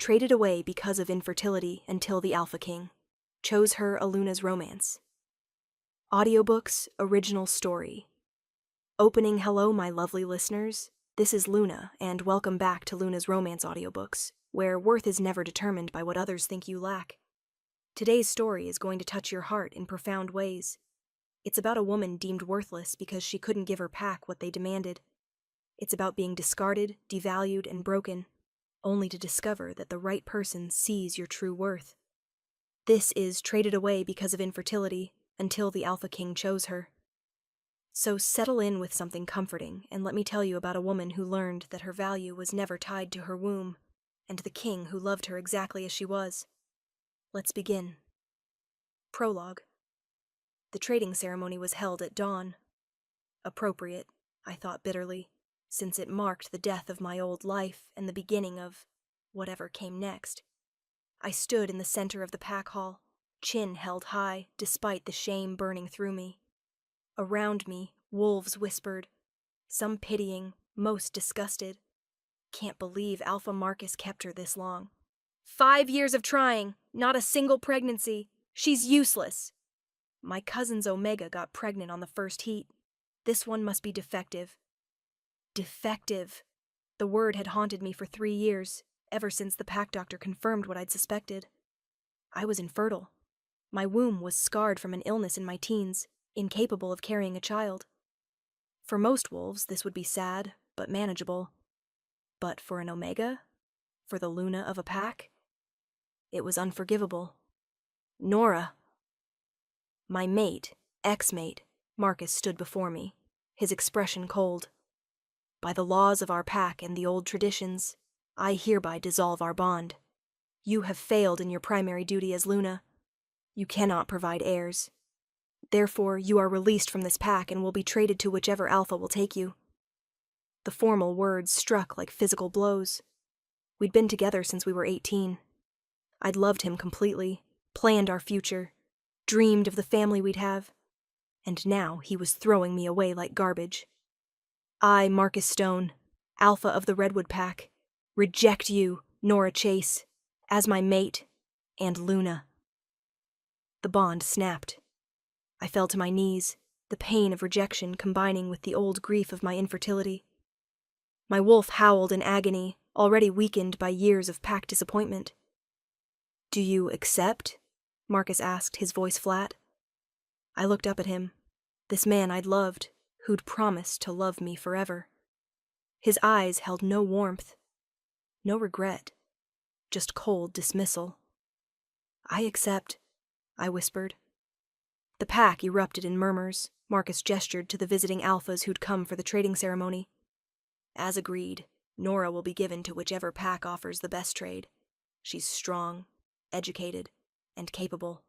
traded away because of infertility until the Alpha King chose her a Luna's romance. Audiobooks Original Story. Opening hello, my lovely listeners. This is Luna, and welcome back to Luna's Romance Audiobooks, where worth is never determined by what others think you lack. Today's story is going to touch your heart in profound ways. It's about a woman deemed worthless because she couldn't give her pack what they demanded. It's about being discarded, devalued, and broken, only to discover that the right person sees your true worth. This is Traded Away Because of Infertility, until the Alpha King chose her. So settle in with something comforting, and let me tell you about a woman who learned that her value was never tied to her womb, and the king who loved her exactly as she was. Let's begin. Prologue. The trading ceremony was held at dawn. Appropriate, I thought bitterly, since it marked the death of my old life and the beginning of whatever came next. I stood in the center of the pack hall, chin held high despite the shame burning through me. Around me, wolves whispered, some pitying, most disgusted. Can't believe Alpha Marcus kept her this long. 5 years of trying, not a single pregnancy. She's useless. My cousin's Omega got pregnant on the first heat. This one must be defective. Defective. The word had haunted me for 3 years, ever since the pack doctor confirmed what I'd suspected. I was infertile. My womb was scarred from an illness in my teens, incapable of carrying a child. For most wolves, this would be sad, but manageable. But for an Omega? For the Luna of a pack? It was unforgivable. Nora. My mate, ex-mate, Marcus stood before me, his expression cold. By the laws of our pack and the old traditions, I hereby dissolve our bond. You have failed in your primary duty as Luna. You cannot provide heirs. Therefore, you are released from this pack and will be traded to whichever Alpha will take you. The formal words struck like physical blows. We'd been together since we were 18. I'd loved him completely, planned our future, dreamed of the family we'd have, and now he was throwing me away like garbage. I, Marcus Stone, Alpha of the Redwood Pack, reject you, Nora Chase, as my mate and Luna. The bond snapped. I fell to my knees, the pain of rejection combining with the old grief of my infertility. My wolf howled in agony, already weakened by years of pack disappointment. Do you accept? Marcus asked, his voice flat. I looked up at him, this man I'd loved, who'd promised to love me forever. His eyes held no warmth, no regret, just cold dismissal. I accept, I whispered. The pack erupted in murmurs. Marcus gestured to the visiting alphas who'd come for the trading ceremony. As agreed, Nora will be given to whichever pack offers the best trade. She's strong, educated, and capable.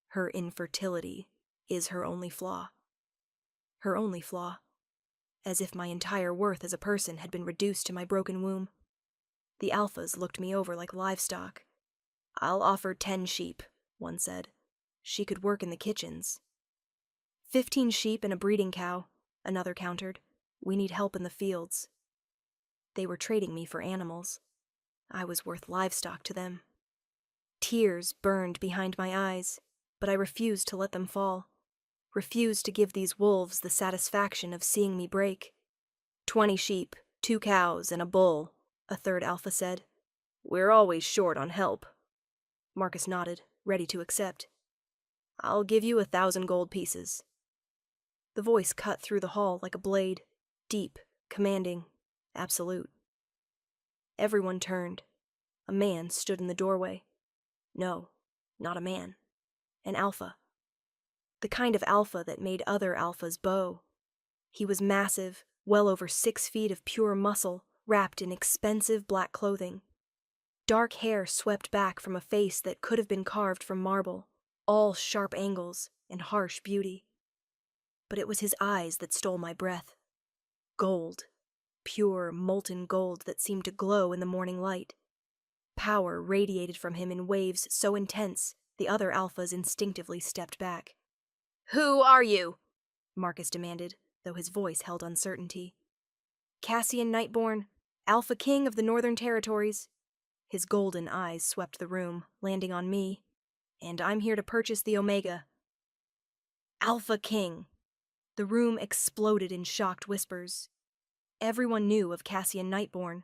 Her infertility is her only flaw. Her only flaw. As if my entire worth as a person had been reduced to my broken womb. The alphas looked me over like livestock. I'll offer 10 sheep, one said. She could work in the kitchens. 15 sheep and a breeding cow, another countered. We need help in the fields. They were trading me for animals. I was worth livestock to them. Tears burned behind my eyes, but I refused to let them fall. Refused to give these wolves the satisfaction of seeing me break. 20 sheep, 2 cows, and a bull, a third alpha said. We're always short on help. Marcus nodded, ready to accept. I'll give you 1,000 gold pieces. The voice cut through the hall like a blade, deep, commanding, absolute. Everyone turned. A man stood in the doorway. No, not a man. An alpha. The kind of alpha that made other alphas bow. He was massive, well over 6 feet of pure muscle, wrapped in expensive black clothing. Dark hair swept back from a face that could have been carved from marble, all sharp angles and harsh beauty. But it was his eyes that stole my breath. Gold. Pure, molten gold that seemed to glow in the morning light. Power radiated from him in waves so intense, the other alphas instinctively stepped back. Who are you? Marcus demanded, though his voice held uncertainty. Cassian Nightborn, Alpha King of the Northern Territories. His golden eyes swept the room, landing on me. And I'm here to purchase the Omega. Alpha King! The room exploded in shocked whispers. Everyone knew of Cassian Nightborn,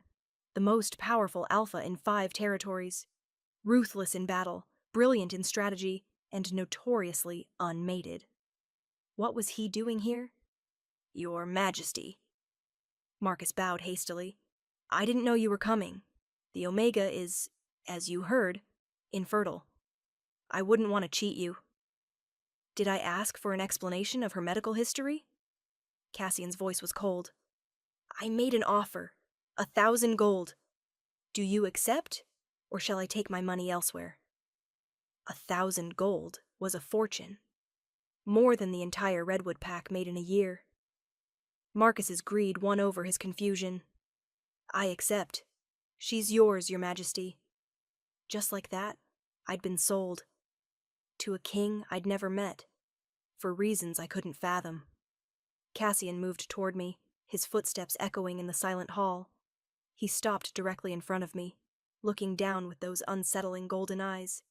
the most powerful alpha in 5 territories. Ruthless in battle, brilliant in strategy, and notoriously unmated. What was he doing here? Your Majesty. Marcus bowed hastily. I didn't know you were coming. The Omega is, as you heard, infertile. I wouldn't want to cheat you. Did I ask for an explanation of her medical history? Cassian's voice was cold. I made an offer. 1,000 gold. Do you accept, or shall I take my money elsewhere? 1,000 gold was a fortune. More than the entire Redwood pack made in a year. Marcus's greed won over his confusion. I accept. She's yours, Your Majesty. Just like that, I'd been sold. To a king I'd never met, for reasons I couldn't fathom. Cassian moved toward me, his footsteps echoing in the silent hall. He stopped directly in front of me, looking down with those unsettling golden eyes.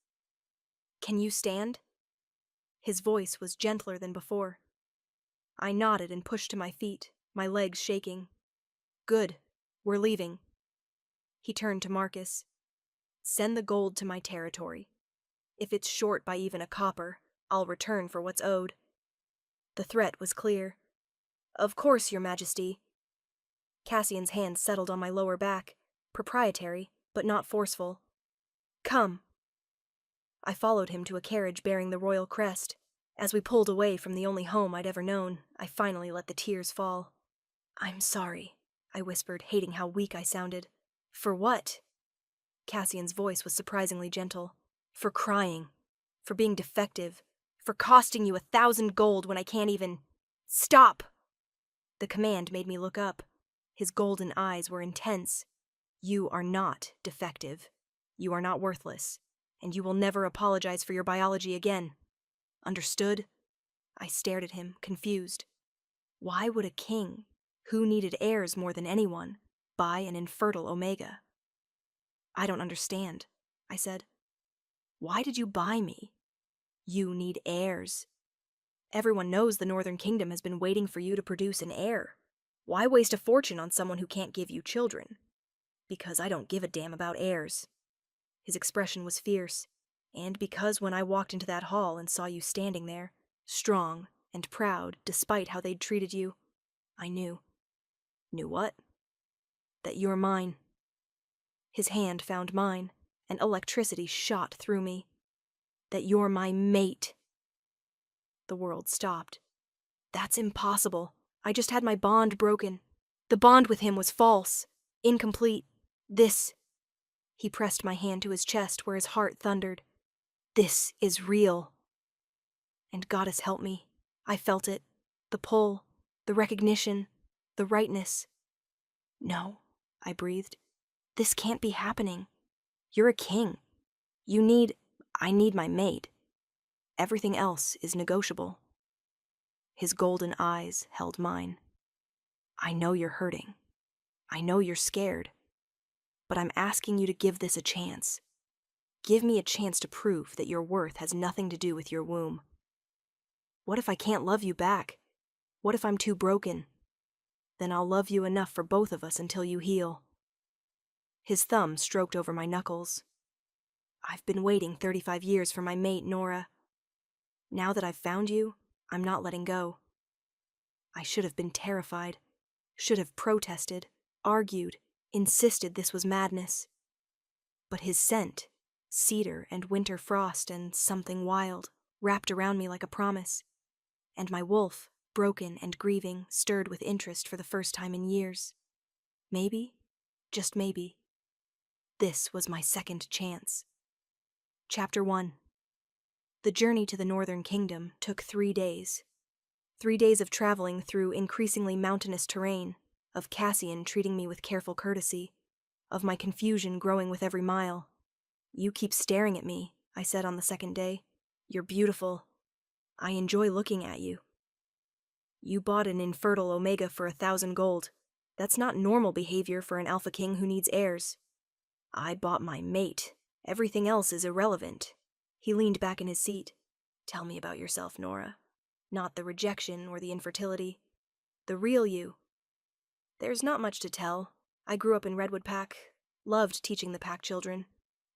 Can you stand? His voice was gentler than before. I nodded and pushed to my feet, my legs shaking. Good, we're leaving. He turned to Marcus. Send the gold to my territory. If it's short by even a copper, I'll return for what's owed. The threat was clear. Of course, Your Majesty. Cassian's hand settled on my lower back, proprietary, but not forceful. Come. I followed him to a carriage bearing the royal crest. As we pulled away from the only home I'd ever known, I finally let the tears fall. I'm sorry, I whispered, hating how weak I sounded. For what? Cassian's voice was surprisingly gentle. For crying. For being defective. For costing you 1,000 gold when I can't even... Stop! The command made me look up. His golden eyes were intense. You are not defective. You are not worthless. And you will never apologize for your biology again. Understood? I stared at him, confused. Why would a king, who needed heirs more than anyone, buy an infertile Omega? I don't understand, I said. Why did you buy me? You need heirs. Everyone knows the Northern Kingdom has been waiting for you to produce an heir. Why waste a fortune on someone who can't give you children? Because I don't give a damn about heirs. His expression was fierce, and because when I walked into that hall and saw you standing there, strong and proud despite how they'd treated you, I knew. Knew what? That you're mine. His hand found mine, and electricity shot through me. That you're my mate. The world stopped. That's impossible. I just had my bond broken. The bond with him was false, incomplete. This... He pressed my hand to his chest where his heart thundered. This is real. And goddess help me. I felt it. The pull, the recognition, the rightness. No, I breathed. This can't be happening. You're a king. I need my mate. Everything else is negotiable. His golden eyes held mine. I know you're hurting. I know you're scared. But I'm asking you to give this a chance. Give me a chance to prove that your worth has nothing to do with your womb. What if I can't love you back? What if I'm too broken? Then I'll love you enough for both of us until you heal. His thumb stroked over my knuckles. I've been waiting 35 years for my mate, Nora. Now that I've found you, I'm not letting go. I should have been terrified, should have protested, argued, insisted this was madness. But his scent, cedar and winter frost and something wild, wrapped around me like a promise. And my wolf, broken and grieving, stirred with interest for the first time in years. Maybe, just maybe, this was my second chance. Chapter 1. The journey to the Northern Kingdom took 3 days. 3 days of traveling through increasingly mountainous terrain, of Cassian treating me with careful courtesy, of my confusion growing with every mile. You keep staring at me, I said on the second day. You're beautiful. I enjoy looking at you. You bought an infertile Omega for 1,000 gold. That's not normal behavior for an Alpha King who needs heirs. I bought my mate. Everything else is irrelevant. He leaned back in his seat. Tell me about yourself, Nora. Not the rejection or the infertility. The real you. There's not much to tell. I grew up in Redwood Pack. Loved teaching the Pack children.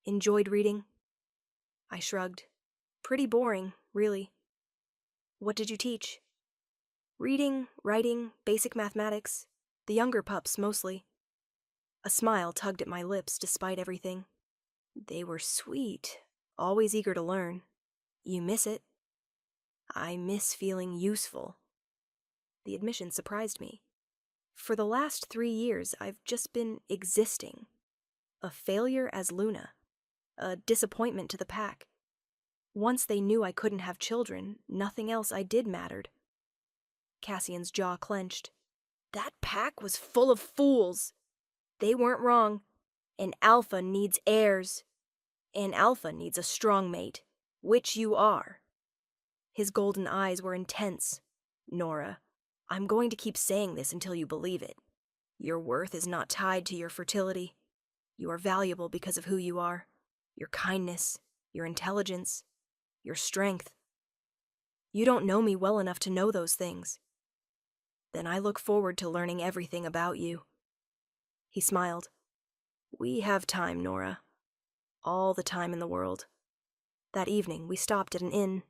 Enjoyed reading. I shrugged. Pretty boring, really. What did you teach? Reading, writing, basic mathematics. The younger pups, mostly. A smile tugged at my lips despite everything. They were sweet, always eager to learn. You miss it. I miss feeling useful. The admission surprised me. For the last 3 years, I've just been existing. A failure as Luna. A disappointment to the Pack. Once they knew I couldn't have children, nothing else I did mattered. Cassian's jaw clenched. That Pack was full of fools. They weren't wrong. An alpha needs heirs. An alpha needs a strong mate, which you are. His golden eyes were intense. Nora, I'm going to keep saying this until you believe it. Your worth is not tied to your fertility. You are valuable because of who you are. Your kindness, your intelligence, your strength. You don't know me well enough to know those things. Then I look forward to learning everything about you. He smiled. We have time, Nora. All the time in the world. That evening, we stopped at an inn.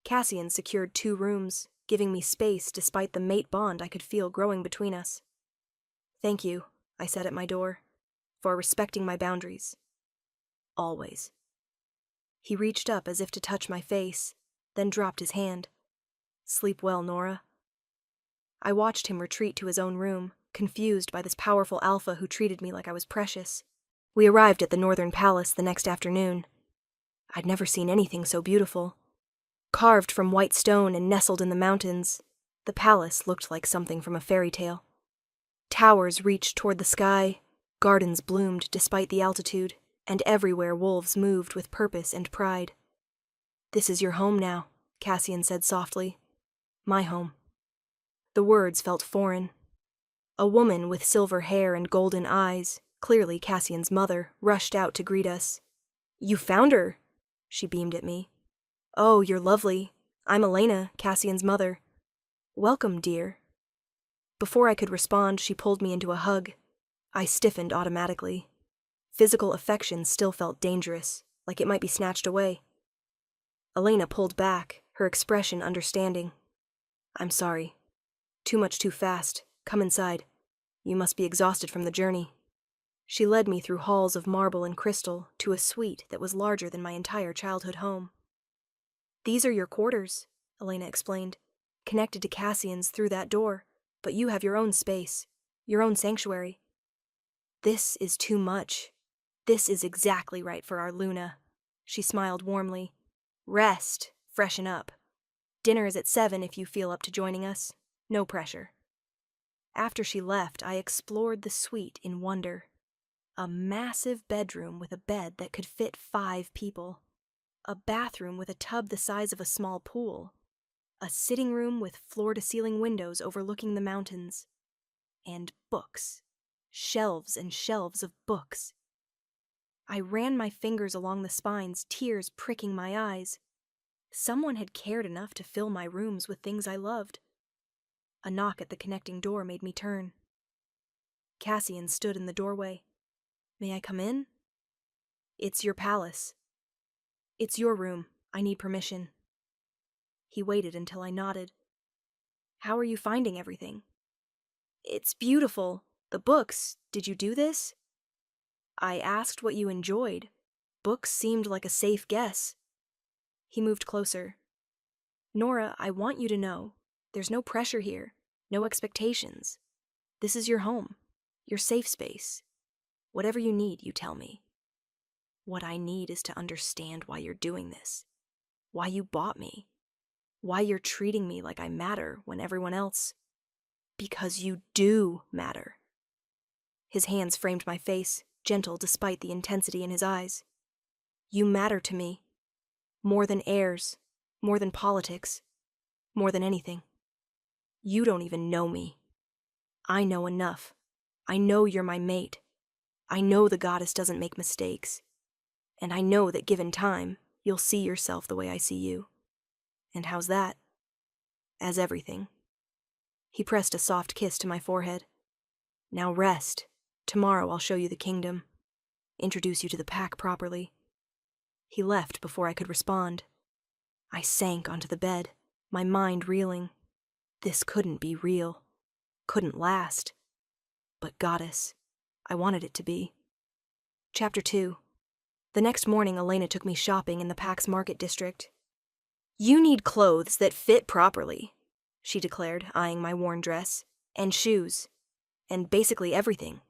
Cassian secured 2 rooms, giving me space despite the mate bond I could feel growing between us. Thank you, I said at my door, for respecting my boundaries. Always. He reached up as if to touch my face, then dropped his hand. Sleep well, Nora. I watched him retreat to his own room, confused by this powerful alpha who treated me like I was precious. We arrived at the Northern Palace the next afternoon. I'd never seen anything so beautiful. Carved from white stone and nestled in the mountains, the palace looked like something from a fairy tale. Towers reached toward the sky, gardens bloomed despite the altitude, and everywhere wolves moved with purpose and pride. This is your home now, Cassian said softly. My home. The words felt foreign. A woman with silver hair and golden eyes, clearly Cassian's mother, rushed out to greet us. You found her, she beamed at me. Oh, you're lovely. I'm Elena, Cassian's mother. Welcome, dear. Before I could respond, she pulled me into a hug. I stiffened automatically. Physical affection still felt dangerous, like it might be snatched away. Elena pulled back, her expression understanding. I'm sorry. Too much too fast. Come inside. You must be exhausted from the journey. She led me through halls of marble and crystal to a suite that was larger than my entire childhood home. These are your quarters, Elena explained, connected to Cassian's through that door, but you have your own space, your own sanctuary. This is too much. This is exactly right for our Luna. She smiled warmly. Rest, freshen up. Dinner is at 7 if you feel up to joining us. No pressure. After she left, I explored the suite in wonder. A massive bedroom with a bed that could fit 5 people. A bathroom with a tub the size of a small pool. A sitting room with floor-to-ceiling windows overlooking the mountains. And books. Shelves and shelves of books. I ran my fingers along the spines, tears pricking my eyes. Someone had cared enough to fill my rooms with things I loved. A knock at the connecting door made me turn. Cassian stood in the doorway. May I come in? It's your palace. It's your room. I need permission. He waited until I nodded. How are you finding everything? It's beautiful. The books. Did you do this? I asked what you enjoyed. Books seemed like a safe guess. He moved closer. Nora, I want you to know. There's no pressure here, no expectations. This is your home, your safe space. Whatever you need, you tell me. What I need is to understand why you're doing this, why you bought me, why you're treating me like I matter when everyone else. Because you do matter. His hands framed my face, gentle despite the intensity in his eyes. You matter to me. More than heirs, more than politics, more than anything. You don't even know me. I know enough. I know you're my mate. I know the goddess doesn't make mistakes, and I know that given time, you'll see yourself the way I see you. And how's that? As everything. He pressed a soft kiss to my forehead. Now rest. Tomorrow I'll show you the kingdom. Introduce you to the pack properly. He left before I could respond. I sank onto the bed, my mind reeling. This couldn't be real. Couldn't last. But goddess, I wanted it to be. Chapter 2. The next morning, Elena took me shopping in the pack's market district. You need clothes that fit properly, she declared, eyeing my worn dress, and shoes, and basically everything.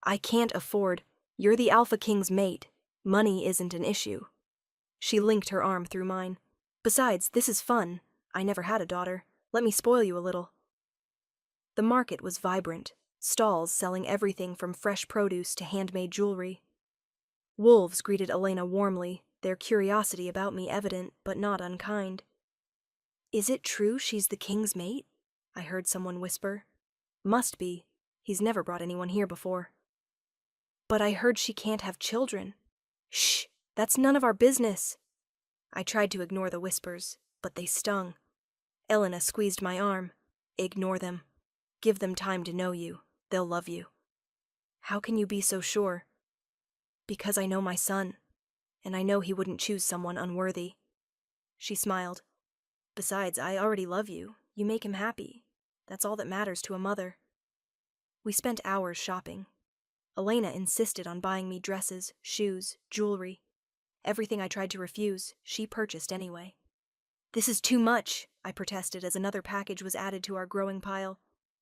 I can't afford. You're the Alpha King's mate. Money isn't an issue. She linked her arm through mine. Besides, this is fun. I never had a daughter. Let me spoil you a little. The market was vibrant, stalls selling everything from fresh produce to handmade jewelry. Wolves greeted Elena warmly, their curiosity about me evident but not unkind. Is it true she's the king's mate? I heard someone whisper. Must be. He's never brought anyone here before. But I heard she can't have children. Shh, that's none of our business. I tried to ignore the whispers, but they stung. Elena squeezed my arm. Ignore them. Give them time to know you. They'll love you. How can you be so sure? Because I know my son, and I know he wouldn't choose someone unworthy. She smiled. Besides, I already love you. You make him happy. That's all that matters to a mother. We spent hours shopping. Elena insisted on buying me dresses, shoes, jewelry. Everything I tried to refuse, she purchased anyway. This is too much, I protested as another package was added to our growing pile.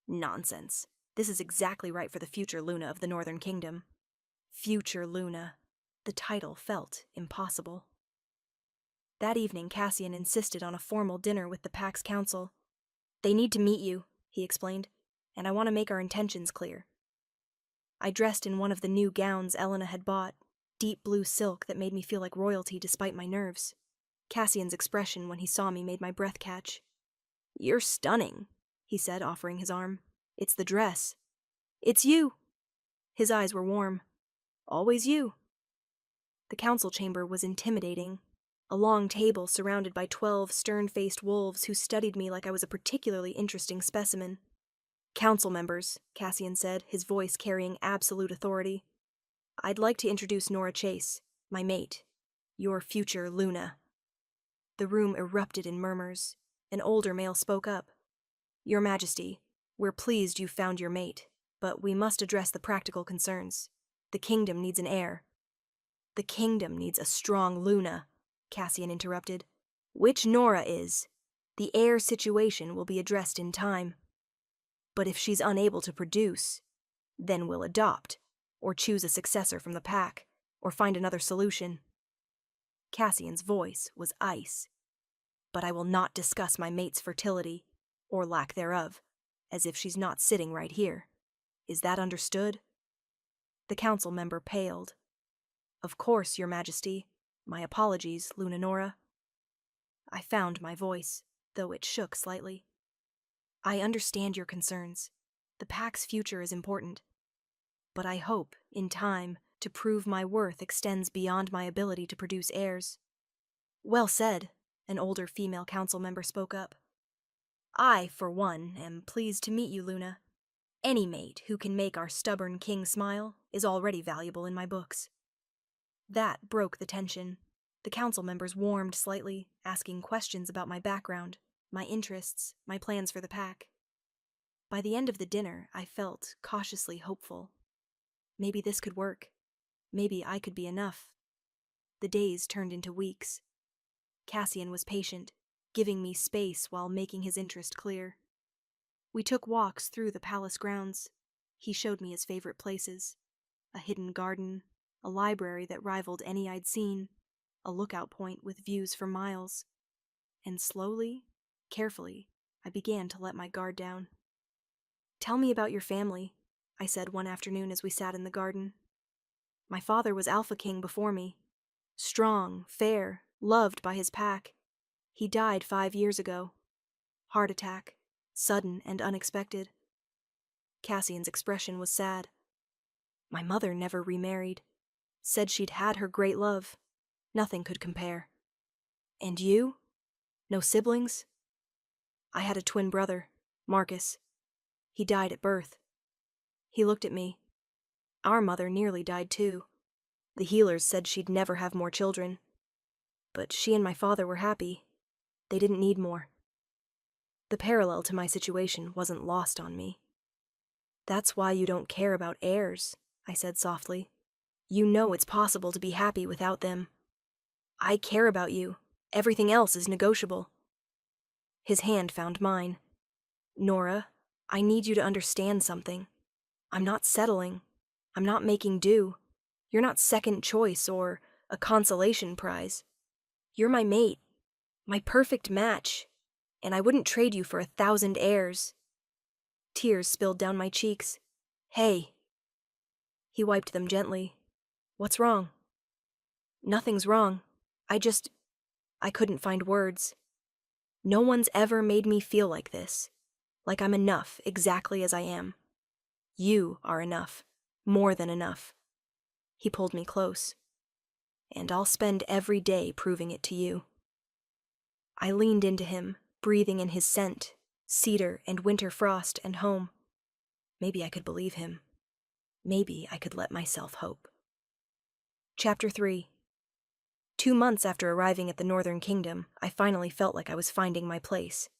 Nonsense. This is exactly right for the future Luna of the Northern Kingdom. Future Luna. The title felt impossible. That evening, Cassian insisted on a formal dinner with the Pax Council. They need to meet you, he explained, and I want to make our intentions clear. I dressed in one of the new gowns Elena had bought, deep blue silk that made me feel like royalty despite my nerves. Cassian's expression when he saw me made my breath catch. You're stunning, he said, offering his arm. It's the dress. It's you. His eyes were warm. Always you. The council chamber was intimidating. A long table surrounded by 12 stern-faced wolves who studied me like I was a particularly interesting specimen. Council members, Cassian said, his voice carrying absolute authority. I'd like to introduce Nora Chase, my mate, your future Luna. The room erupted in murmurs. An older male spoke up. Your Majesty, we're pleased you found your mate, but we must address the practical concerns. The kingdom needs an heir. The kingdom needs a strong Luna, Cassian interrupted. Which Nora is. The heir situation will be addressed in time. But if she's unable to produce, then we'll adopt, or choose a successor from the pack, or find another solution. Cassian's voice was ice. But I will not discuss my mate's fertility, or lack thereof, as if she's not sitting right here. Is that understood? The council member paled. Of course, Your Majesty. My apologies, Luna Nora. I found my voice, though it shook slightly. I understand your concerns. The pack's future is important. But I hope, in time, to prove my worth extends beyond my ability to produce heirs. Well said, an older female council member spoke up. I, for one, am pleased to meet you, Luna. Any mate who can make our stubborn king smile is already valuable in my books. That broke the tension. The council members warmed slightly, asking questions about my background, my interests, my plans for the pack. By the end of the dinner, I felt cautiously hopeful. Maybe this could work. Maybe I could be enough. The days turned into weeks. Cassian was patient, giving me space while making his interest clear. We took walks through the palace grounds. He showed me his favorite places. A hidden garden, a library that rivaled any I'd seen, a lookout point with views for miles. And slowly, carefully, I began to let my guard down. Tell me about your family, I said one afternoon as we sat in the garden. My father was Alpha King before me. Strong, fair, loved by his pack. He died 5 years ago. Heart attack, sudden and unexpected. Cassian's expression was sad. My mother never remarried. Said she'd had her great love. Nothing could compare. And you? No siblings? I had a twin brother, Marcus. He died at birth. He looked at me. Our mother nearly died too. The healers said she'd never have more children. But she and my father were happy. They didn't need more. The parallel to my situation wasn't lost on me. That's why you don't care about heirs, I said softly. You know it's possible to be happy without them. I care about you. Everything else is negotiable. His hand found mine. Nora, I need you to understand something. I'm not settling. I'm not making do. You're not second choice or a consolation prize. You're my mate, my perfect match, and I wouldn't trade you for 1,000 heirs. Tears spilled down my cheeks. Hey. He wiped them gently. What's wrong? Nothing's wrong. I couldn't find words. No one's ever made me feel like this. Like I'm enough exactly as I am. You are enough. More than enough. He pulled me close. And I'll spend every day proving it to you. I leaned into him, breathing in his scent, cedar and winter frost and home. Maybe I could believe him. Maybe I could let myself hope. Chapter 3. 2 months after arriving at the Northern Kingdom, I finally felt like I was finding my place.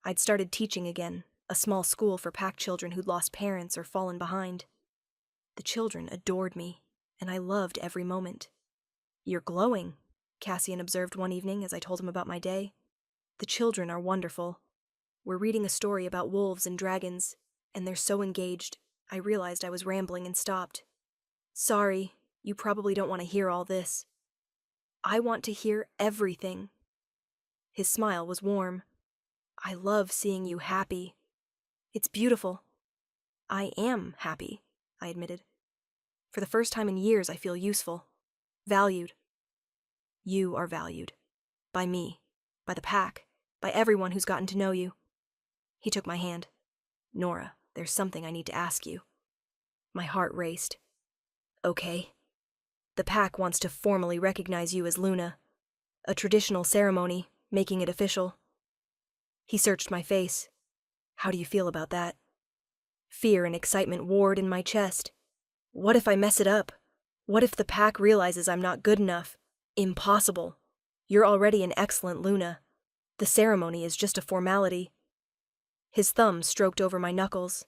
I'd started teaching again, a small school for pack children who'd lost parents or fallen behind. The children adored me, and I loved every moment. You're glowing, Cassian observed one evening as I told him about my day. The children are wonderful. We're reading a story about wolves and dragons, and they're so engaged, I realized I was rambling and stopped. Sorry, you probably don't want to hear all this. I want to hear everything. His smile was warm. I love seeing you happy. It's beautiful. I am happy, I admitted. For the first time in years, I feel useful. Valued. You are valued. By me. By the pack. By everyone who's gotten to know you. He took my hand. Nora, there's something I need to ask you. My heart raced. Okay. The pack wants to formally recognize you as Luna. A traditional ceremony, making it official. He searched my face. How do you feel about that? Fear and excitement warred in my chest. What if I mess it up? What if the pack realizes I'm not good enough? Impossible. You're already an excellent Luna. The ceremony is just a formality. His thumb stroked over my knuckles.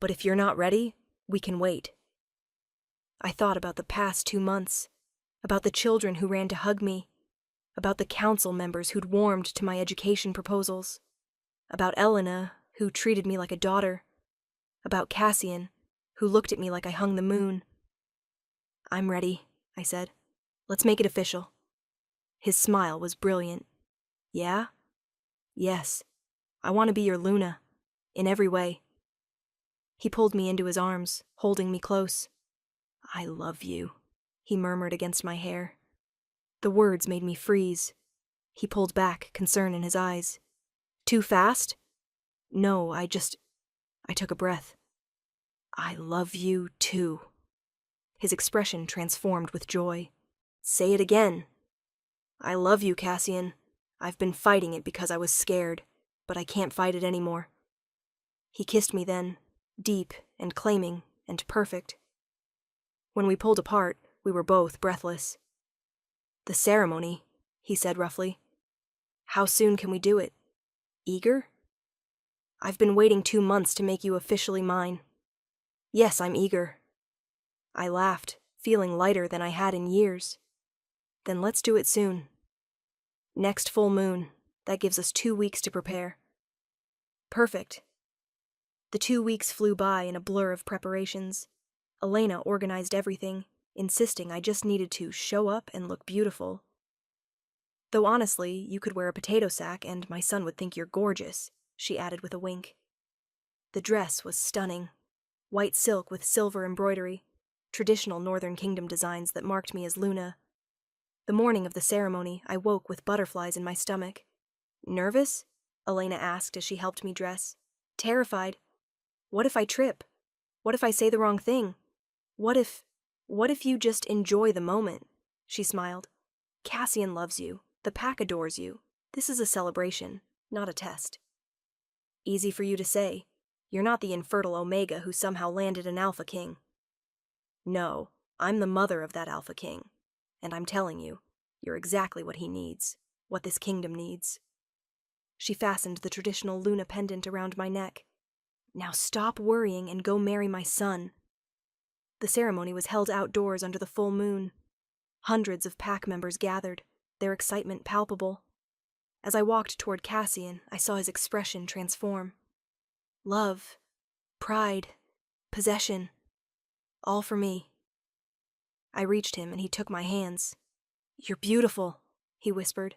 But if you're not ready, we can wait. I thought about the past 2 months, about the children who ran to hug me, about the council members who'd warmed to my education proposals, about Elena, who treated me like a daughter, about Cassian, who looked at me like I hung the moon. I'm ready, I said. Let's make it official. His smile was brilliant. Yeah? Yes. I want to be your Luna, in every way. He pulled me into his arms, holding me close. I love you, he murmured against my hair. The words made me freeze. He pulled back, concern in his eyes. Too fast? No, I took a breath. I love you too. His expression transformed with joy. Say it again. I love you, Cassian. I've been fighting it because I was scared, but I can't fight it anymore. He kissed me then, deep and claiming and perfect. When we pulled apart, we were both breathless. The ceremony, he said roughly. How soon can we do it? Eager? I've been waiting 2 months to make you officially mine. Yes, I'm eager. I laughed, feeling lighter than I had in years. Then let's do it soon. Next full moon. That gives us 2 weeks to prepare. Perfect. The 2 weeks flew by in a blur of preparations. Elena organized everything, insisting I just needed to show up and look beautiful. Though honestly, you could wear a potato sack and my son would think you're gorgeous, she added with a wink. The dress was stunning. White silk with silver embroidery, traditional Northern Kingdom designs that marked me as Luna. The morning of the ceremony, I woke with butterflies in my stomach. Nervous? Elena asked as she helped me dress. Terrified. What if I trip? What if I say the wrong thing? What if, what if you just enjoy the moment? She smiled. Cassian loves you. The pack adores you. This is a celebration, not a test. Easy for you to say. You're not the infertile Omega who somehow landed an Alpha King. No, I'm the mother of that Alpha King. And I'm telling you, you're exactly what he needs, what this kingdom needs. She fastened the traditional Luna pendant around my neck. Now stop worrying and go marry my son. The ceremony was held outdoors under the full moon. Hundreds of pack members gathered, their excitement palpable. As I walked toward Cassian, I saw his expression transform. Love, pride, possession, all for me. I reached him and he took my hands. You're beautiful, he whispered.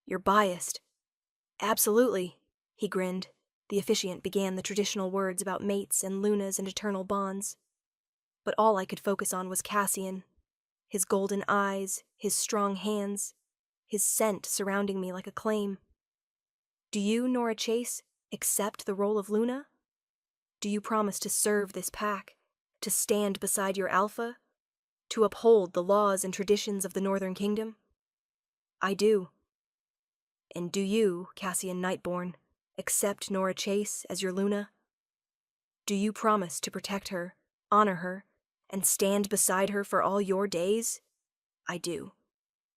You're biased. Absolutely, he grinned. The officiant began the traditional words about mates and lunas and eternal bonds. But all I could focus on was Cassian. His golden eyes, his strong hands, his scent surrounding me like a claim. Do you, Nora Chase, accept the role of Luna? Do you promise to serve this pack, to stand beside your alpha, to uphold the laws and traditions of the Northern Kingdom? I do. And do you, Cassian Nightborn, accept Nora Chase as your Luna? Do you promise to protect her, honor her, and stand beside her for all your days? I do,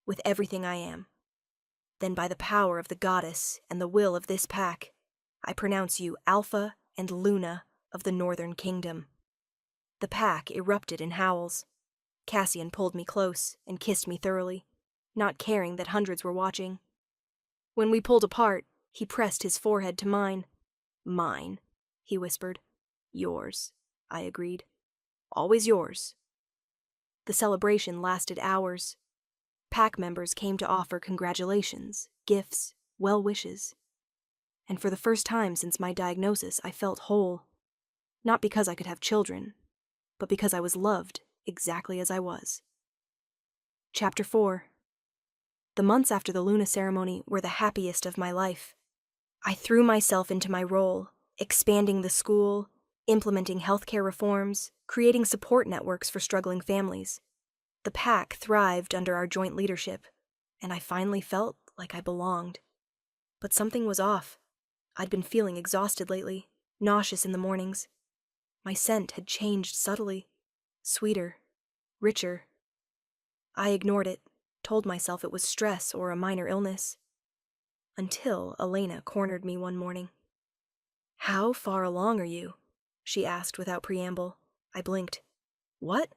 with everything I am. Then by the power of the goddess and the will of this pack, I pronounce you Alpha and Luna of the Northern Kingdom. The pack erupted in howls. Cassian pulled me close and kissed me thoroughly, not caring that hundreds were watching. When we pulled apart, he pressed his forehead to mine. Mine, he whispered. Yours, I agreed. Always yours. The celebration lasted hours. Pack members came to offer congratulations, gifts, well wishes. And for the first time since my diagnosis, I felt whole. Not because I could have children, but because I was loved exactly as I was. Chapter 4. The months after the Luna ceremony were the happiest of my life. I threw myself into my role, expanding the school, implementing healthcare reforms, creating support networks for struggling families. The pack thrived under our joint leadership, and I finally felt like I belonged. But something was off. I'd been feeling exhausted lately, nauseous in the mornings. My scent had changed subtly, sweeter, richer. I ignored it, told myself it was stress or a minor illness. Until Elena cornered me one morning. How far along are you? She asked without preamble. I blinked. What?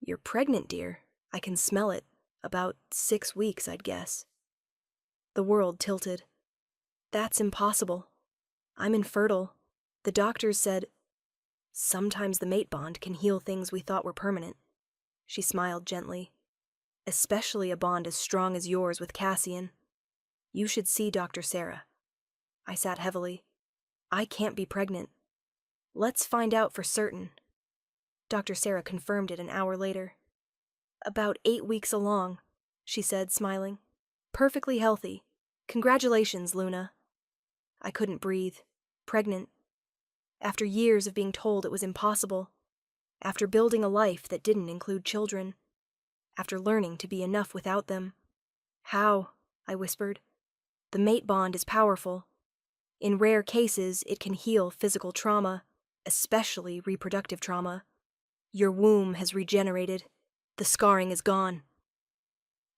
You're pregnant, dear. I can smell it. About 6 weeks, I'd guess. The world tilted. That's impossible. I'm infertile. The doctors said, sometimes the mate bond can heal things we thought were permanent. She smiled gently. Especially a bond as strong as yours with Cassian. You should see Dr. Sarah. I sat heavily. I can't be pregnant. Let's find out for certain. Dr. Sarah confirmed it an hour later. About 8 weeks along, she said, smiling. Perfectly healthy. Congratulations, Luna. I couldn't breathe. Pregnant. After years of being told it was impossible. After building a life that didn't include children. After learning to be enough without them. How? I whispered. The mate bond is powerful. In rare cases, it can heal physical trauma, especially reproductive trauma. Your womb has regenerated. The scarring is gone.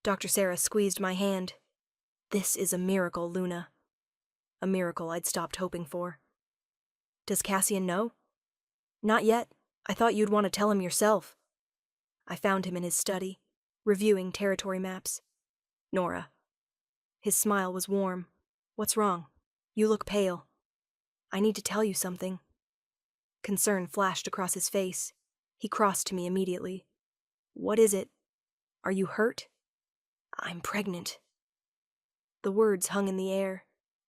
Dr. Sarah squeezed my hand. This is a miracle, Luna. A miracle I'd stopped hoping for. Does Cassian know? Not yet. I thought you'd want to tell him yourself. I found him in his study, reviewing territory maps. Nora. His smile was warm. What's wrong? You look pale. I need to tell you something. Concern flashed across his face. He crossed to me immediately. What is it? Are you hurt? I'm pregnant. The words hung in the air.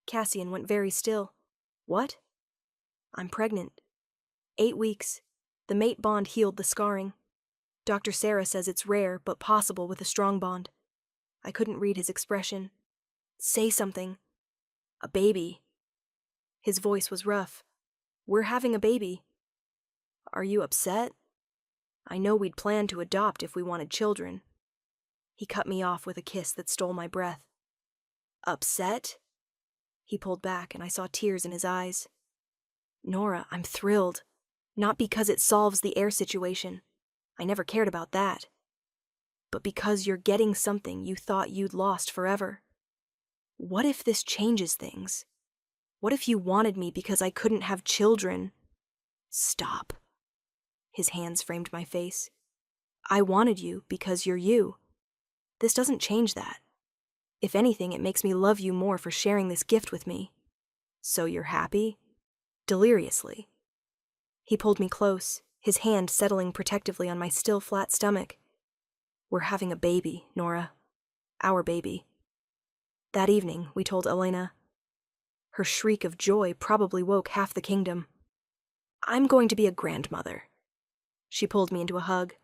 Cassian went very still. What? I'm pregnant. 8 weeks. The mate bond healed the scarring. Dr. Sarah says it's rare, but possible with a strong bond. I couldn't read his expression. Say something. A baby. His voice was rough. We're having a baby. Are you upset? I know we'd planned to adopt if we wanted children. He cut me off with a kiss that stole my breath. Upset? He pulled back, and I saw tears in his eyes. Nora, I'm thrilled. Not because it solves the air situation. I never cared about that. But because you're getting something you thought you'd lost forever. What if this changes things? What if you wanted me because I couldn't have children? Stop. His hands framed my face. I wanted you because you're you. This doesn't change that. If anything, it makes me love you more for sharing this gift with me. So you're happy? Deliriously. He pulled me close, his hand settling protectively on my still flat stomach. We're having a baby, Nora. Our baby. That evening, we told Elena. Her shriek of joy probably woke half the kingdom. I'm going to be a grandmother. She pulled me into a hug.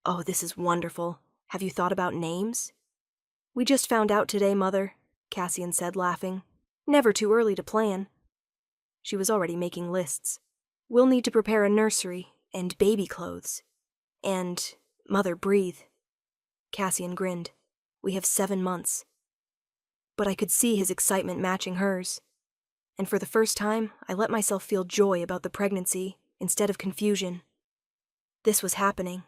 Oh, this is wonderful. Have you thought about names? We just found out today, Mother, Cassian said, laughing. Never too early to plan. She was already making lists. We'll need to prepare a nursery, and baby clothes. And, Mother, breathe. Cassian grinned. We have 7 months. But I could see his excitement matching hers. And for the first time, I let myself feel joy about the pregnancy, instead of confusion. This was happening.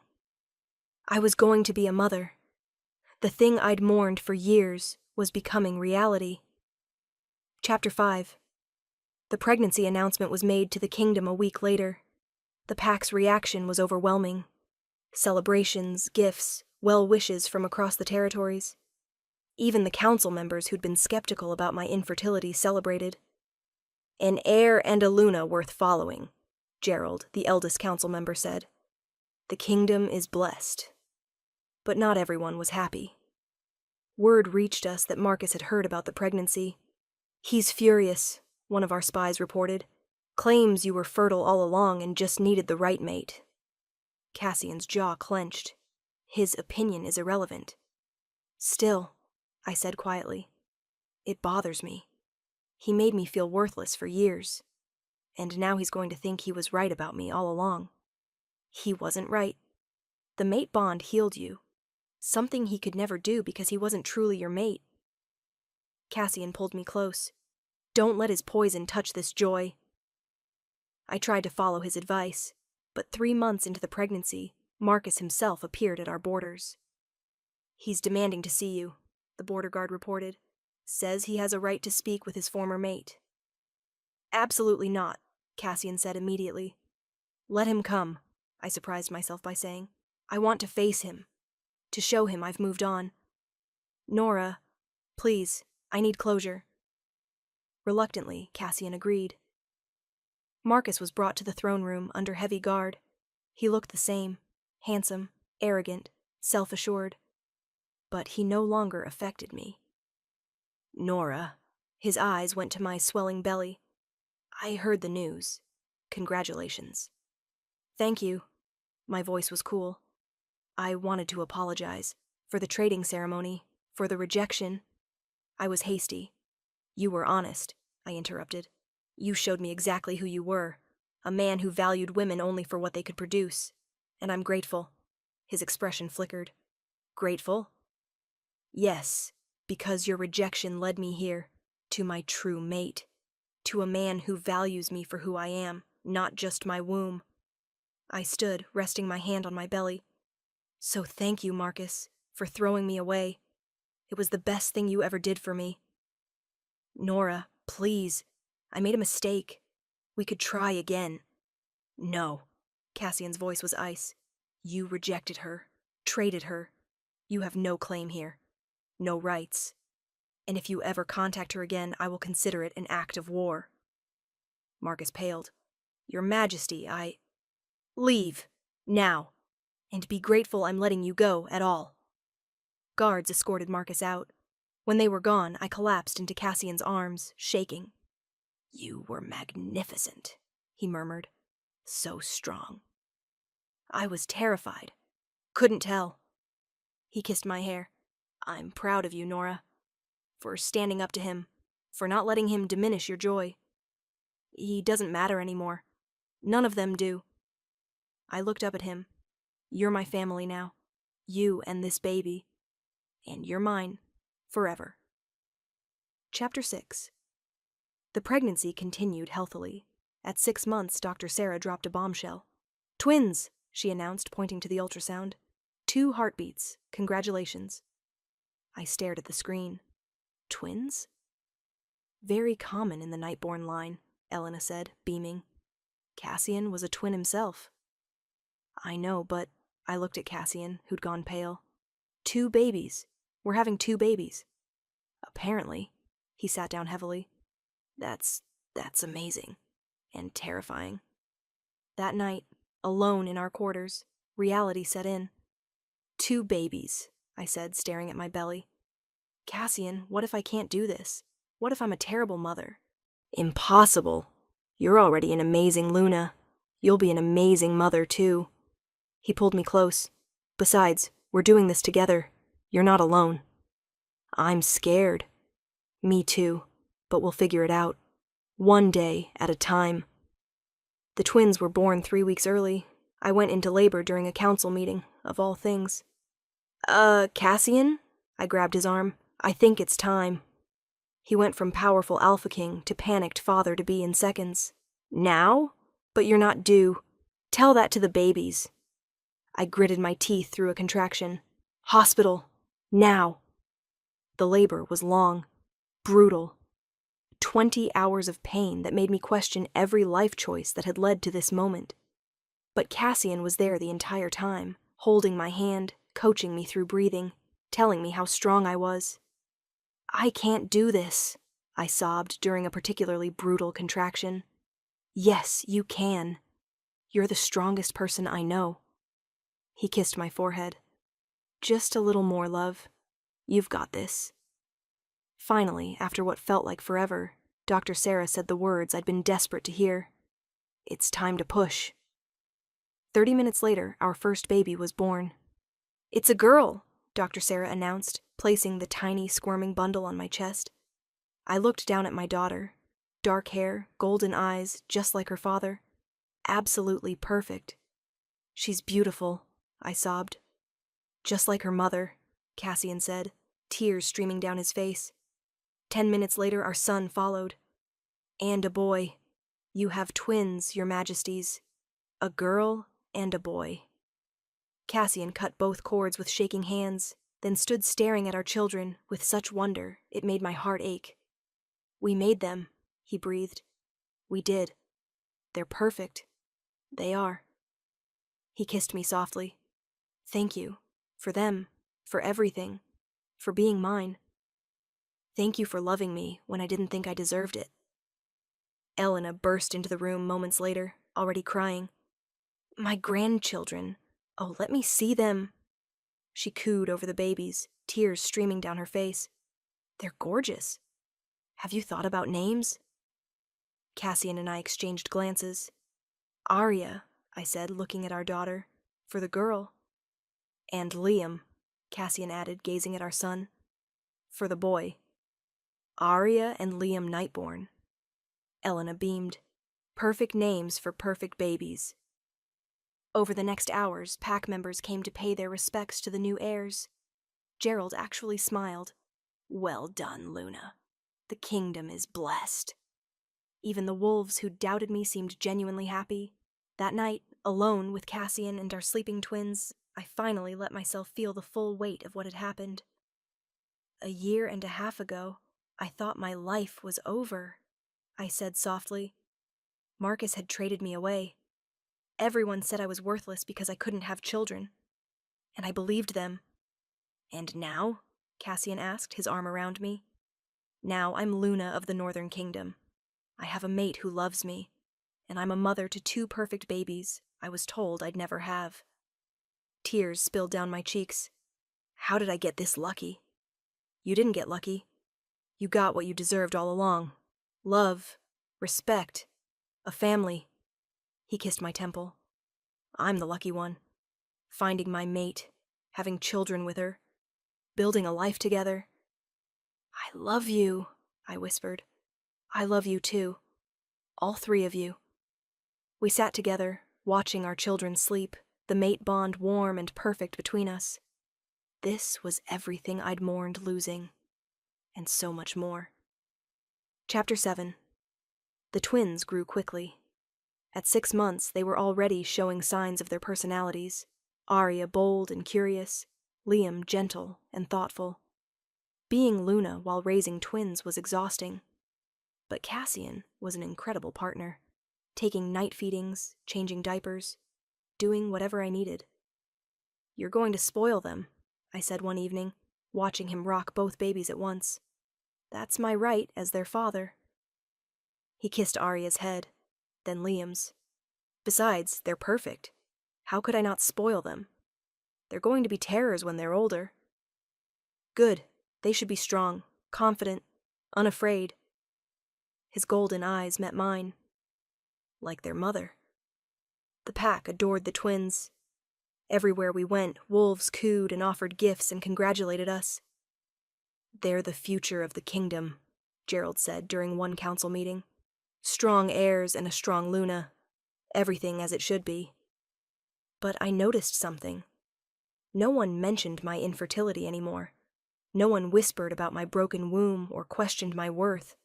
I was going to be a mother. The thing I'd mourned for years was becoming reality. Chapter 5. The pregnancy announcement was made to the kingdom a week later. The pack's reaction was overwhelming. Celebrations, gifts, well wishes from across the territories. Even the council members who'd been skeptical about my infertility celebrated. An heir and a Luna worth following, Gerald, the eldest council member, said. The kingdom is blessed. But not everyone was happy. Word reached us that Marcus had heard about the pregnancy. He's furious, one of our spies reported. Claims you were fertile all along and just needed the right mate. Cassian's jaw clenched. His opinion is irrelevant. Still, I said quietly, it bothers me. He made me feel worthless for years. And now he's going to think he was right about me all along. He wasn't right. The mate bond healed you. Something he could never do because he wasn't truly your mate. Cassian pulled me close. Don't let his poison touch this joy. I tried to follow his advice, but 3 months into the pregnancy, Marcus himself appeared at our borders. He's demanding to see you, the border guard reported. Says he has a right to speak with his former mate. Absolutely not, Cassian said immediately. Let him come, I surprised myself by saying. I want to face him, to show him I've moved on. Nora, please, I need closure. Reluctantly, Cassian agreed. Marcus was brought to the throne room under heavy guard. He looked the same, handsome, arrogant, self-assured. But he no longer affected me. Nora. His eyes went to my swelling belly. I heard the news. Congratulations. Thank you. My voice was cool. I wanted to apologize. For the trading ceremony. For the rejection. I was hasty. You were honest, I interrupted. You showed me exactly who you were. A man who valued women only for what they could produce. And I'm grateful. His expression flickered. Grateful? Yes. Because your rejection led me here, to my true mate, to a man who values me for who I am, not just my womb. I stood, resting my hand on my belly. So thank you, Marcus, for throwing me away. It was the best thing you ever did for me. Nora, please. I made a mistake. We could try again. No. Cassian's voice was ice. You rejected her, traded her. You have no claim here. No rights. And if you ever contact her again, I will consider it an act of war. Marcus paled. Your Majesty, Leave. Now. And be grateful I'm letting you go at all. Guards escorted Marcus out. When they were gone, I collapsed into Cassian's arms, shaking. You were magnificent, he murmured. So strong. I was terrified. Couldn't tell. He kissed my hair. I'm proud of you, Nora. For standing up to him. For not letting him diminish your joy. He doesn't matter anymore. None of them do. I looked up at him. You're my family now. You and this baby. And you're mine. Forever. Chapter 6. The pregnancy continued healthily. At 6 months, Dr. Sarah dropped a bombshell. Twins, she announced, pointing to the ultrasound. 2 heartbeats. Congratulations. I stared at the screen. Twins? Very common in the Nightborn line, Elena said, beaming. Cassian was a twin himself. I know, but I looked at Cassian, who'd gone pale. 2 babies. We're having 2 babies. Apparently. He sat down heavily. That's amazing. And terrifying. That night, alone in our quarters, reality set in. 2 babies, I said, staring at my belly. Cassian, what if I can't do this? What if I'm a terrible mother? Impossible. You're already an amazing Luna. You'll be an amazing mother, too. He pulled me close. Besides, we're doing this together. You're not alone. I'm scared. Me too. But we'll figure it out. One day at a time. The twins were born 3 weeks early. I went into labor during a council meeting, of all things. Cassian? I grabbed his arm. I think it's time. He went from powerful alpha king to panicked father-to-be in seconds. Now? But you're not due. Tell that to the babies. I gritted my teeth through a contraction. Hospital. Now. The labor was long. Brutal. 20 hours of pain that made me question every life choice that had led to this moment. But Cassian was there the entire time, holding my hand, coaching me through breathing, telling me how strong I was. I can't do this, I sobbed during a particularly brutal contraction. Yes, you can. You're the strongest person I know. He kissed my forehead. Just a little more, love. You've got this. Finally, after what felt like forever, Dr. Sarah said the words I'd been desperate to hear. It's time to push. 30 minutes later, our first baby was born. It's a girl, Dr. Sarah announced, placing the tiny, squirming bundle on my chest. I looked down at my daughter. Dark hair, golden eyes, just like her father. Absolutely perfect. She's beautiful, I sobbed. Just like her mother, Cassian said, tears streaming down his face. 10 minutes later, our son followed. And a boy. You have twins, your majesties. A girl and a boy. Cassian cut both cords with shaking hands, then stood staring at our children with such wonder it made my heart ache. We made them, he breathed. We did. They're perfect. They are. He kissed me softly. Thank you. For them. For everything. For being mine. Thank you for loving me when I didn't think I deserved it. Elena burst into the room moments later, already crying. My grandchildren. Oh, let me see them. She cooed over the babies, tears streaming down her face. They're gorgeous. Have you thought about names? Cassian and I exchanged glances. Arya, I said, looking at our daughter. For the girl. And Liam, Cassian added, gazing at our son. For the boy. Arya and Liam Nightborn. Elena beamed. Perfect names for perfect babies. Over the next hours, pack members came to pay their respects to the new heirs. Gerald actually smiled. Well done, Luna. The kingdom is blessed. Even the wolves who doubted me seemed genuinely happy. That night, alone with Cassian and our sleeping twins, I finally let myself feel the full weight of what had happened. 1.5 years ago, I thought my life was over, I said softly. Marcus had traded me away. Everyone said I was worthless because I couldn't have children. And I believed them. And now? Cassian asked, his arm around me. Now I'm Luna of the Northern Kingdom. I have a mate who loves me. And I'm a mother to 2 perfect babies I was told I'd never have. Tears spilled down my cheeks. How did I get this lucky? You didn't get lucky. You got what you deserved all along. Love, respect, a family. He kissed my temple. I'm the lucky one. Finding my mate, having children with her, building a life together. I love you, I whispered. I love you too. All 3 of you. We sat together, watching our children sleep, the mate bond warm and perfect between us. This was everything I'd mourned losing, and so much more. Chapter 7. The twins grew quickly. At 6 months, they were already showing signs of their personalities. Arya bold and curious, Liam gentle and thoughtful. Being Luna while raising twins was exhausting. But Cassian was an incredible partner, taking night feedings, changing diapers, doing whatever I needed. "You're going to spoil them," I said one evening, watching him rock both babies at once. "That's my right as their father." He kissed Arya's head, then Liam's. "Besides, they're perfect. How could I not spoil them? They're going to be terrors when they're older." "Good. They should be strong, confident, unafraid." His golden eyes met mine. Like their mother. The pack adored the twins. Everywhere we went, wolves cooed and offered gifts and congratulated us. "They're the future of the kingdom," Gerald said during one council meeting. "Strong heirs and a strong Luna. Everything as it should be." But I noticed something. No one mentioned my infertility anymore. No one whispered about my broken womb or questioned my worth.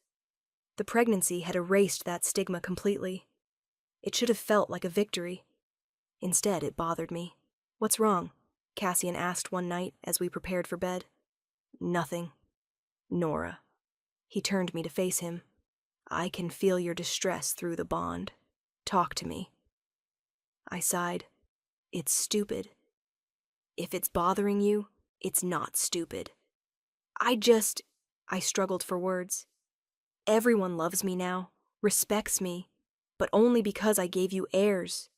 The pregnancy had erased that stigma completely. It should have felt like a victory. Instead, it bothered me. "What's wrong?" Cassian asked one night as we prepared for bed. "Nothing. Nora." He turned me to face him. "I can feel your distress through the bond. Talk to me." I sighed. "It's stupid." "If it's bothering you, it's not stupid. I struggled for words. "Everyone loves me now, respects me, but only because I gave you heirs.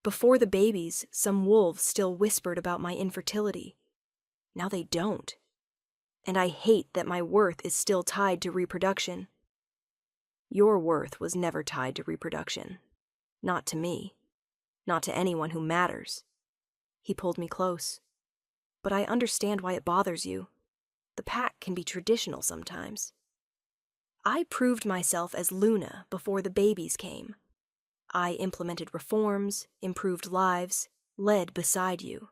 Before the babies, some wolves still whispered about my infertility. Now they don't. And I hate that my worth is still tied to reproduction." "Your worth was never tied to reproduction. Not to me. Not to anyone who matters." He pulled me close. "But I understand why it bothers you. The pack can be traditional sometimes. I proved myself as Luna before the babies came. I implemented reforms, improved lives, led beside you.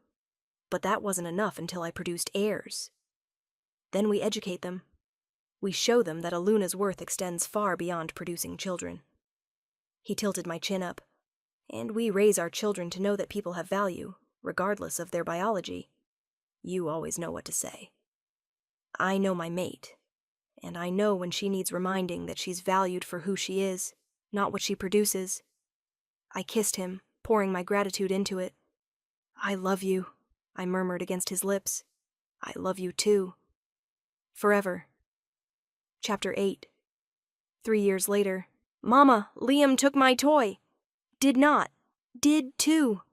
But that wasn't enough until I produced heirs. Then we educate them. We show them that a Luna's worth extends far beyond producing children." He tilted my chin up. "And we raise our children to know that people have value, regardless of their biology. You always know what to say. I know my mate, and I know when she needs reminding that she's valued for who she is, not what she produces." I kissed him, pouring my gratitude into it. "I love you," I murmured against his lips. "I love you too. Forever." Chapter 8. 3 years later. "Mama, Liam took my toy." "Did not. Did too."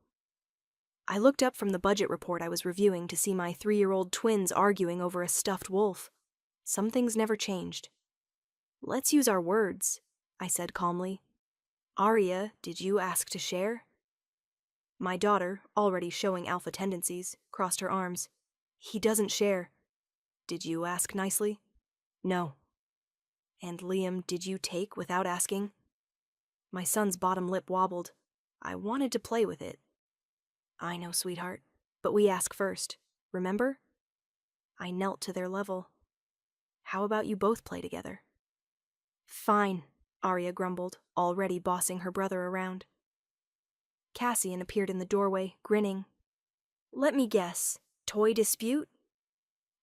I looked up from the budget report I was reviewing to see my 3-year-old twins arguing over a stuffed wolf. Some things never changed. "Let's use our words," I said calmly. "Arya, did you ask to share?" My daughter, already showing alpha tendencies, crossed her arms. "He doesn't share." "Did you ask nicely?" "No." "And Liam, did you take without asking?" My son's bottom lip wobbled. I wanted to play with it. "I know, sweetheart, but we ask first, remember?" I knelt to their level. "How about you both play together?" "Fine," Arya grumbled, already bossing her brother around. Cassian appeared in the doorway, grinning. "Let me guess. Toy dispute?"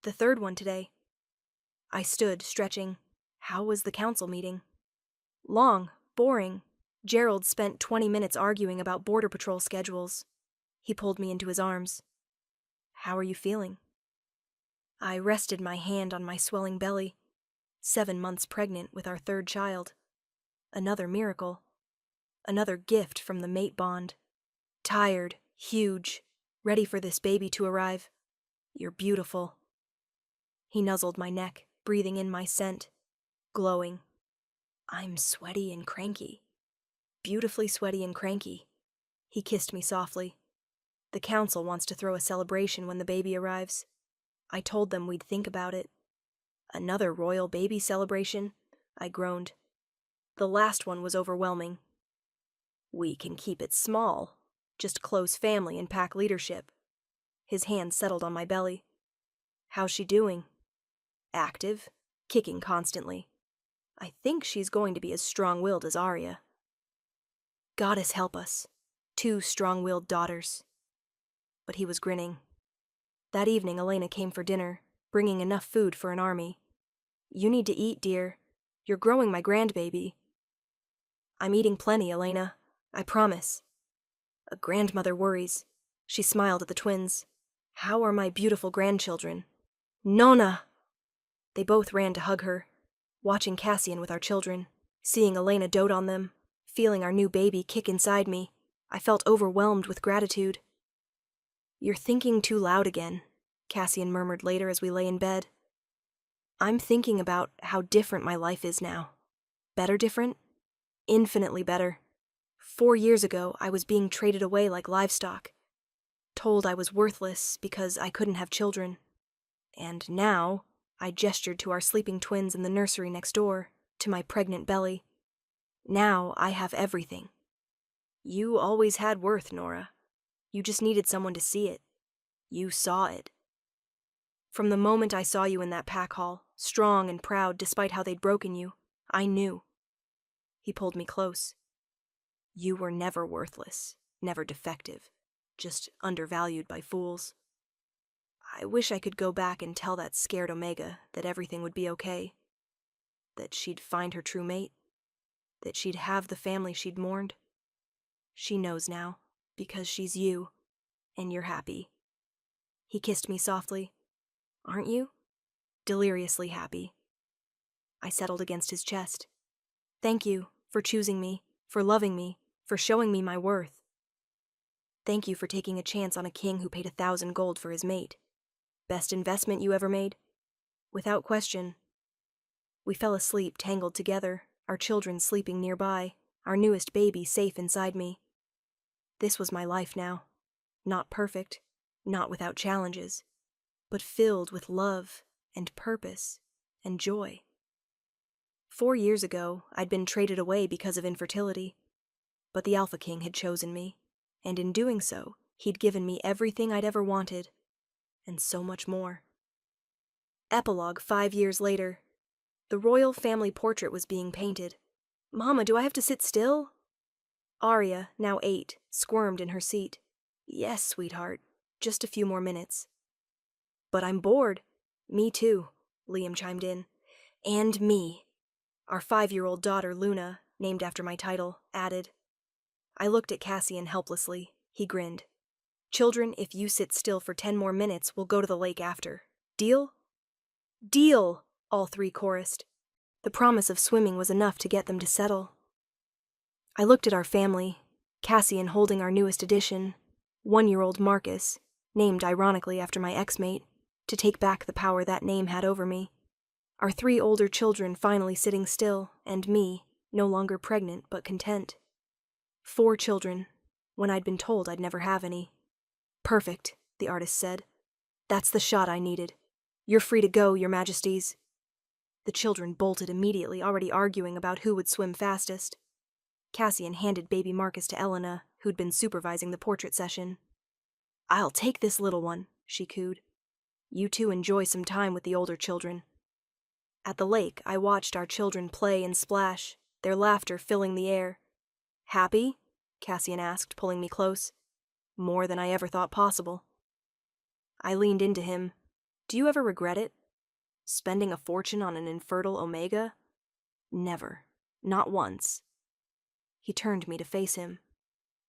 "The third one today." I stood, stretching. How was the council meeting? "Long, boring. Gerald spent 20 minutes arguing about border patrol schedules." He pulled me into his arms. "How are you feeling?" I rested my hand on my swelling belly. 7 months pregnant with our 3rd child. Another miracle. Another gift from the mate bond. Tired, huge, ready for this baby to arrive. "You're beautiful." He nuzzled my neck, breathing in my scent. Glowing. "I'm sweaty and cranky." "Beautifully sweaty and cranky." He kissed me softly. "The council wants to throw a celebration when the baby arrives. I told them we'd think about it." "Another royal baby celebration?" I groaned. "The last one was overwhelming." "We can keep it small," Just close family and pack leadership. His hand settled on my belly. How's she doing? Active, kicking constantly. I think she's going to be as strong-willed as Arya. Goddess help us. 2 strong-willed daughters. But he was grinning. That evening, Elena came for dinner, bringing enough food for an army. You need to eat, dear. You're growing my grandbaby. I'm eating plenty, Elena. I promise. A grandmother worries. She smiled at the twins. How are my beautiful grandchildren? Nonna! They both ran to hug her, watching Cassian with our children, seeing Elena dote on them, feeling our new baby kick inside me. I felt overwhelmed with gratitude. You're thinking too loud again, Cassian murmured later as we lay in bed. I'm thinking about how different my life is now. Better different? Infinitely better. 4 years ago, I was being traded away like livestock, told I was worthless because I couldn't have children. And now, I gestured to our sleeping twins in the nursery next door, to my pregnant belly. Now I have everything. You always had worth, Nora. You just needed someone to see it. You saw it. From the moment I saw you in that pack hall, strong and proud despite how they'd broken you, I knew. He pulled me close. You were never worthless, never defective, just undervalued by fools. I wish I could go back and tell that scared Omega that everything would be okay, that she'd find her true mate, that she'd have the family she'd mourned. She knows now, because she's you, and you're happy. He kissed me softly. Aren't you? Deliriously happy. I settled against his chest. Thank you for choosing me, for loving me, for showing me my worth. Thank you for taking a chance on a king who paid 1,000 gold for his mate. Best investment you ever made? Without question. We fell asleep tangled together, our children sleeping nearby, our newest baby safe inside me. This was my life now. Not perfect, not without challenges, but filled with love and purpose and joy. 4 years ago, I'd been traded away because of infertility, but the Alpha King had chosen me, and in doing so, he'd given me everything I'd ever wanted, and so much more. Epilogue 5 years later. The royal family portrait was being painted. Mama, do I have to sit still? Arya, now 8, squirmed in her seat. Yes, sweetheart, just a few more minutes. But I'm bored. Me too, Liam chimed in. And me. Our 5-year-old daughter, Luna, named after my title, added. I looked at Cassian helplessly. He grinned. Children, if you sit still for 10 more minutes, we'll go to the lake after. Deal? Deal, all 3 chorused. The promise of swimming was enough to get them to settle. I looked at our family, Cassian holding our newest addition, 1-year-old Marcus, named ironically after my ex-mate, to take back the power that name had over me. Our 3 older children finally sitting still, and me, no longer pregnant but content. 4 children, when I'd been told I'd never have any. Perfect, the artist said. That's the shot I needed. You're free to go, Your Majesties. The children bolted immediately, already arguing about who would swim fastest. Cassian handed baby Marcus to Elena, who'd been supervising the portrait session. I'll take this little one, she cooed. You two enjoy some time with the older children. At the lake, I watched our children play and splash, their laughter filling the air. Happy? Cassian asked, pulling me close. More than I ever thought possible. I leaned into him. Do you ever regret it? Spending a fortune on an infertile Omega? Never. Not once. He turned me to face him.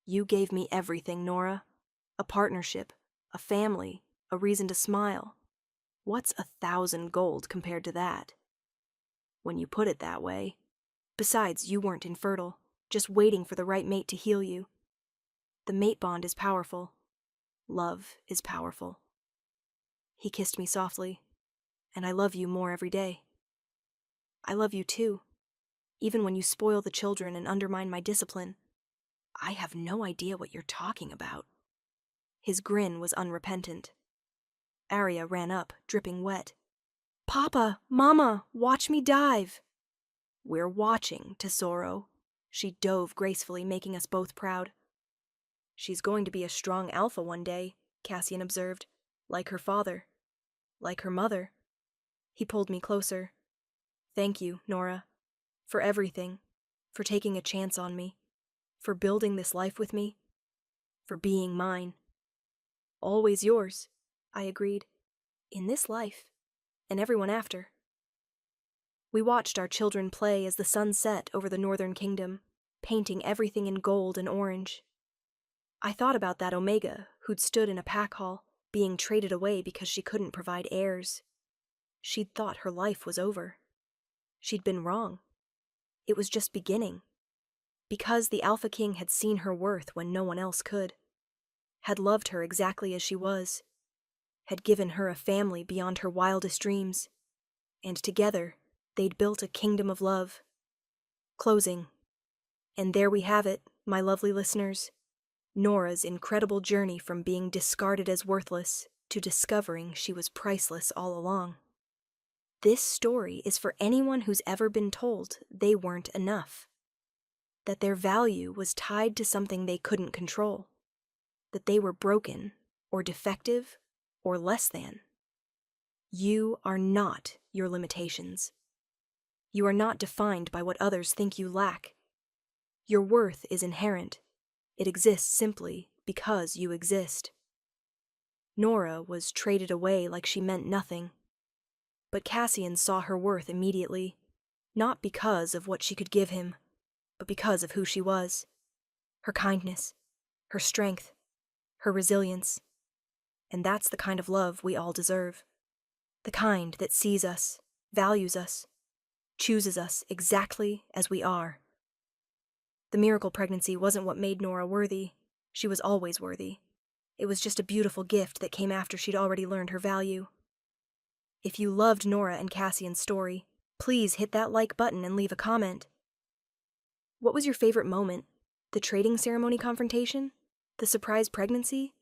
You gave me everything, Nora. A partnership, a family, a reason to smile. What's 1,000 gold compared to that? When you put it that way. Besides, you weren't infertile, just waiting for the right mate to heal you. The mate bond is powerful. Love is powerful. He kissed me softly, and I love you more every day. I love you too, even when you spoil the children and undermine my discipline. I have no idea what you're talking about. His grin was unrepentant. Arya ran up, dripping wet. Papa, Mama, watch me dive. We're watching, Tesoro. She dove gracefully, making us both proud. She's going to be a strong alpha one day, Cassian observed. Like her father. Like her mother. He pulled me closer. Thank you, Nora. For everything. For taking a chance on me. For building this life with me. For being mine. Always yours, I agreed. In this life. And everyone after. We watched our children play as the sun set over the northern kingdom, painting everything in gold and orange. I thought about that Omega who'd stood in a pack hall, being traded away because she couldn't provide heirs. She'd thought her life was over. She'd been wrong. It was just beginning. Because the Alpha King had seen her worth when no one else could. Had loved her exactly as she was. Had given her a family beyond her wildest dreams. And together, they'd built a kingdom of love. Closing. And there we have it, my lovely listeners. Nora's incredible journey from being discarded as worthless to discovering she was priceless all along. This story is for anyone who's ever been told they weren't enough. That their value was tied to something they couldn't control. That they were broken, or defective, or less than. You are not your limitations. You are not defined by what others think you lack. Your worth is inherent. It exists simply because you exist. Nora was traded away like she meant nothing. But Cassian saw her worth immediately, not because of what she could give him, but because of who she was. Her kindness, her strength, her resilience. And that's the kind of love we all deserve. The kind that sees us, values us, chooses us exactly as we are. The miracle pregnancy wasn't what made Nora worthy. She was always worthy. It was just a beautiful gift that came after she'd already learned her value. If you loved Nora and Cassian's story, please hit that like button and leave a comment. What was your favorite moment? The trading ceremony confrontation? The surprise pregnancy?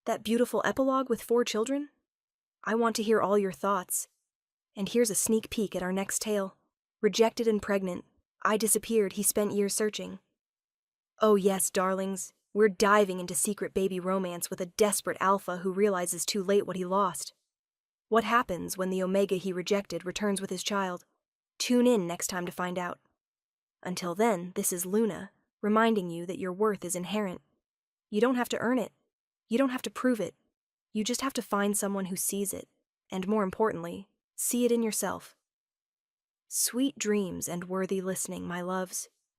That beautiful epilogue with 4 children? I want to hear all your thoughts. And here's a sneak peek at our next tale. Rejected and pregnant. I disappeared, he spent years searching. Oh yes, darlings, we're diving into secret baby romance with a desperate alpha who realizes too late what he lost. What happens when the Omega he rejected returns with his child? Tune in next time to find out. Until then, this is Luna, reminding you that your worth is inherent. You don't have to earn it. You don't have to prove it. You just have to find someone who sees it, and more importantly, see it in yourself. Sweet dreams and worthy listening, my loves.